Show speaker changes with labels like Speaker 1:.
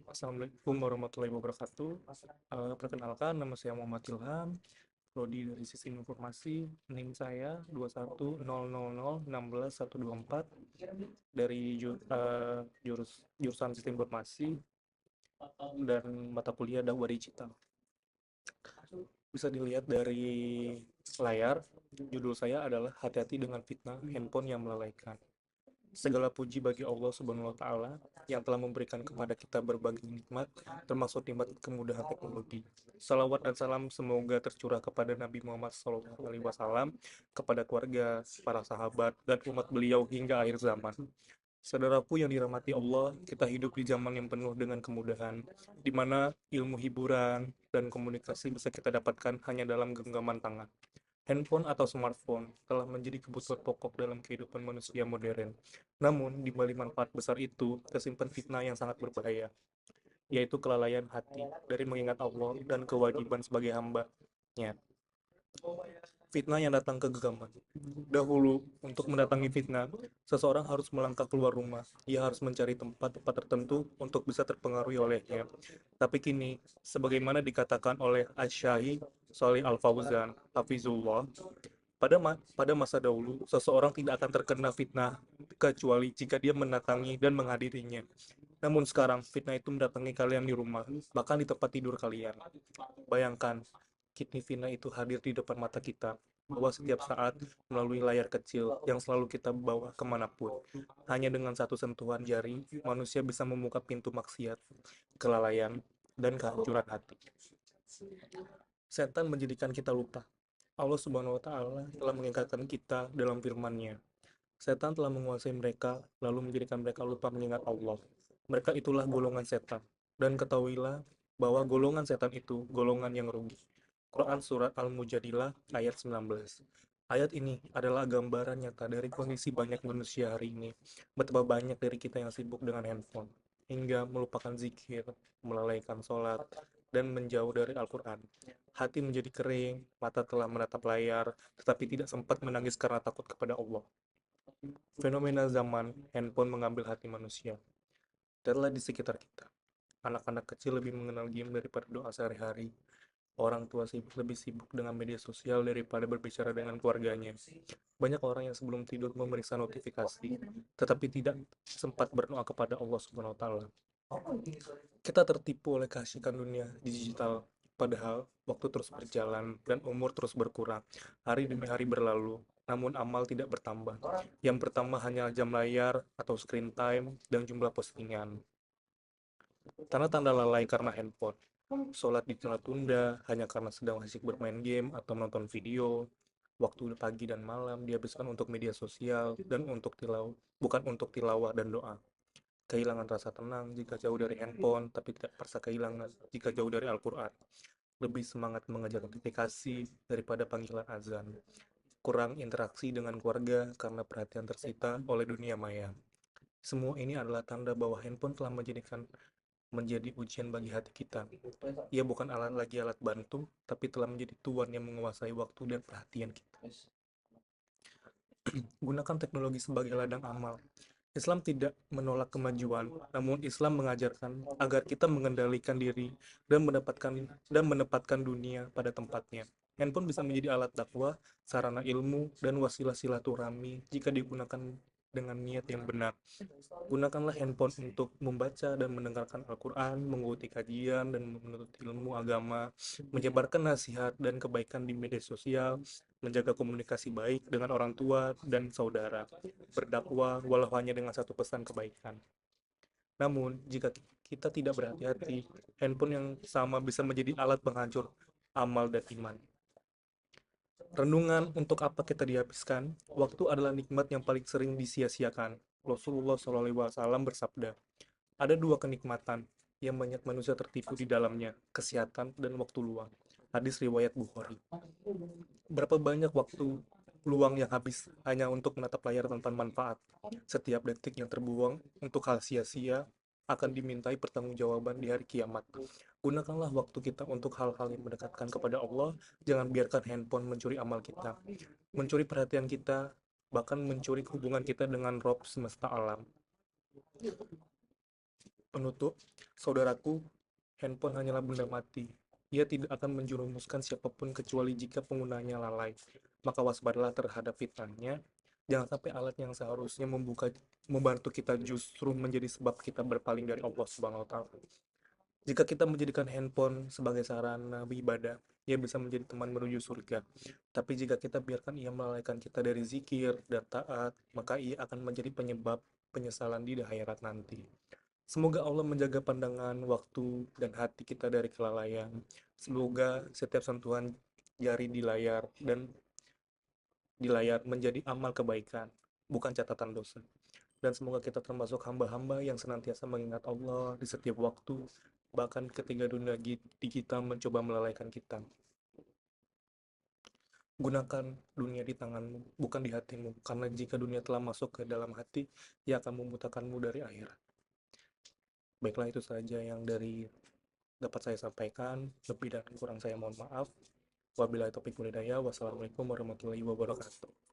Speaker 1: Assalamualaikum warahmatullahi wabarakatuh. Perkenalkan, nama saya Muhammad Ilham, Prodi dari Sistem Informasi. NIM saya 21000161124 dari jurusan Sistem Informasi dan mata kuliah dakwah digital. Bisa dilihat dari layar, judul saya adalah Hati-hati dengan fitnah handphone yang melalaikan. Segala puji bagi Allah Subhanahu wa Ta'ala yang telah memberikan kepada kita berbagai nikmat, termasuk nikmat kemudahan teknologi. Salawat dan salam semoga tercurah kepada Nabi Muhammad SAW, kepada keluarga, para sahabat, dan umat beliau hingga akhir zaman. Saudaraku yang dirahmati Allah, kita hidup di zaman yang penuh dengan kemudahan, di mana ilmu hiburan dan komunikasi bisa kita dapatkan hanya dalam genggaman tangan. Handphone atau smartphone telah menjadi kebutuhan pokok dalam kehidupan manusia modern. Namun, di balik manfaat besar itu, tersimpan fitnah yang sangat berbahaya, yaitu kelalaian hati dari mengingat Allah dan kewajiban sebagai hamba-Nya. Fitnah yang datang ke genggaman. Dahulu, untuk mendatangi fitnah, seseorang harus melangkah keluar rumah. Ia harus mencari tempat-tempat tertentu untuk bisa terpengaruhi olehnya. Tapi kini, sebagaimana dikatakan oleh Asy-Syaikh Shalih Al-Fauzan, Hafizullah, pada masa dahulu, seseorang tidak akan terkena fitnah kecuali jika dia mendatangi dan menghadirinya. Namun sekarang, fitnah itu mendatangi kalian di rumah, bahkan di tempat tidur kalian. Bayangkan, kini fitnah itu hadir di depan mata kita, bahwa setiap saat melalui layar kecil yang selalu kita bawa kemanapun. Hanya dengan satu sentuhan jari, manusia bisa membuka pintu maksiat, kelalaian, dan kehancuran hati. Setan menjadikan kita lupa. Allah Subhanahu wa Ta'ala telah mengingatkan kita dalam firman-Nya. Setan telah menguasai mereka, lalu menjadikan mereka lupa mengingat Allah. Mereka itulah golongan setan. Dan ketahuilah bahwa golongan setan itu golongan yang rugi. Quran Surat Al-Mujadilah ayat 19. Ayat ini adalah gambaran nyata dari kondisi banyak manusia hari ini. Betapa banyak dari kita yang sibuk dengan handphone, hingga melupakan zikir, melalaikan sholat, dan menjauh dari Al-Quran. Hati menjadi kering, mata telah menatap layar, tetapi tidak sempat menangis karena takut kepada Allah. Fenomena zaman handphone mengambil hati manusia. Terlihat di sekitar kita. Anak-anak kecil lebih mengenal game daripada doa sehari-hari. Orang tua lebih sibuk dengan media sosial daripada berbicara dengan keluarganya. Banyak orang yang sebelum tidur memeriksa notifikasi, tetapi tidak sempat berdoa kepada Allah Subhanahu wa Ta'ala. Kita tertipu oleh keasikan dunia digital, padahal waktu terus berjalan dan umur terus berkurang. Hari demi hari berlalu, namun amal tidak bertambah. Yang bertambah hanya jam layar atau screen time dan jumlah postingan. Tanda-tanda lalai karena handphone. Sholat ditunda-tunda hanya karena sedang asik bermain game atau menonton video. Waktu pagi dan malam dihabiskan untuk media sosial dan bukan untuk tilawah dan doa. Kehilangan rasa tenang jika jauh dari handphone, tapi tidak perasa kehilangan jika jauh dari Al-Quran. Lebih semangat mengejar notifikasi daripada panggilan azan. Kurang interaksi dengan keluarga karena perhatian tersita oleh dunia maya. Semua ini adalah tanda bahwa handphone telah menjadi ujian bagi hati kita. Ia bukan lagi alat bantu, tapi telah menjadi tuan yang menguasai waktu dan perhatian kita. Gunakan teknologi sebagai ladang amal. Islam tidak menolak kemajuan, namun Islam mengajarkan agar kita mengendalikan diri dan menempatkan dunia pada tempatnya. Handphone bisa menjadi alat dakwah, sarana ilmu, dan wasilah silaturahmi jika digunakan dengan niat yang benar. Gunakanlah handphone untuk membaca dan mendengarkan Al-Quran, mengikuti kajian dan menuntut ilmu agama, menyebarkan nasihat dan kebaikan di media sosial, menjaga komunikasi baik dengan orang tua dan saudara, berdakwah walau hanya dengan satu pesan kebaikan. Namun, jika kita tidak berhati-hati, handphone yang sama bisa menjadi alat penghancur amal dan iman. Renungan untuk apa kita dihabiskan? Waktu adalah nikmat yang paling sering disia-siakan. Rasulullah SAW bersabda, ada dua kenikmatan yang banyak manusia tertipu di dalamnya, kesehatan dan waktu luang. Hadis riwayat Bukhari. Berapa banyak waktu luang yang habis hanya untuk menatap layar tanpa manfaat. Setiap detik yang terbuang untuk hal sia-sia akan dimintai pertanggungjawaban di hari kiamat. Gunakanlah waktu kita untuk hal-hal yang mendekatkan kepada Allah. Jangan biarkan handphone mencuri amal kita, mencuri perhatian kita, bahkan mencuri hubungan kita dengan Rob semesta alam. Penutup, saudaraku, handphone hanyalah benda mati. Ia tidak akan menjerumuskan siapapun kecuali jika penggunanya lalai. Maka waspadalah terhadap fitnahnya. Jangan sampai alat yang seharusnya membantu kita justru menjadi sebab kita berpaling dari Allah Subhanahu wa taala. Jika kita menjadikan handphone sebagai sarana ibadah, ia bisa menjadi teman menuju surga. Tapi jika kita biarkan ia melalaikan kita dari zikir dan taat, maka ia akan menjadi penyebab penyesalan di akhirat nanti. Semoga Allah menjaga pandangan, waktu, dan hati kita dari kelalaian. Semoga setiap sentuhan jari di layar menjadi amal kebaikan, bukan catatan dosa. Dan semoga kita termasuk hamba-hamba yang senantiasa mengingat Allah di setiap waktu, bahkan ketika dunia di kita mencoba melalaikan kita. Gunakan dunia di tanganmu, bukan di hatimu, karena jika dunia telah masuk ke dalam hati, ia akan membutakanmu dari akhirat. Baiklah, itu saja yang dapat saya sampaikan. Lebih dan kurang saya mohon maaf. Wabillahi taufiq wal hidayah. Wassalamualaikum warahmatullahi wabarakatuh.